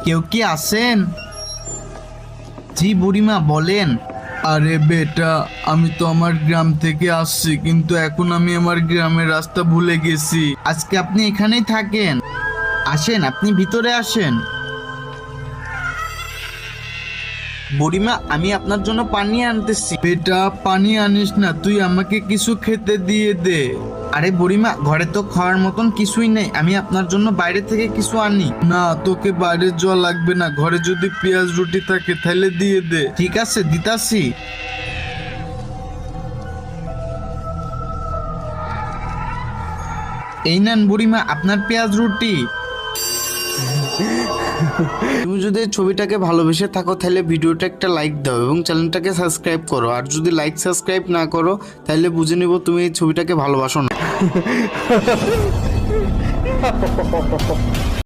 কেউ কি আছেন? জি বুড়িমা, বলেন। আরে বেটা, আমি তো আমার গ্রাম থেকে আসছি, কিন্তু এখন আমি আমার গ্রামের রাস্তা ভুলে গেছি। আজকে আপনি এখানেই থাকেন? আসেন, আপনি ভিতরে আসেন। বুড়িমা, আমি আপনার জন্য পানি আনতেছি। বেটা, পানি আনিস না, তুই আমাকে কিছু খেতে দিয়ে দে। আরে বুড়িমা, ঘরে তো খাওয়ার মতন কিছুই নেই, আমি আপনার জন্য বাইরে থেকে কিছু আনি। না, তোকে বাইরে যাওয়া লাগবে না, ঘরে যদি পেঁয়াজ রুটি থাকে তাহলে দিয়ে দে। ঠিক আছে, দিতাছি। এই নেন বুড়িমা, আপনার পেঁয়াজ রুটি। তুমি যদি এই ছবিটাকে ভালোবেসে থাকো তাহলে ভিডিওটা একটা লাইক দাও এবং চ্যানেলটাকে সাবস্ক্রাইব করো। আর যদি লাইক সাবস্ক্রাইব না করো তাহলে বুঝে নিব তুমি এই ছবিটাকে ভালোবাসো না।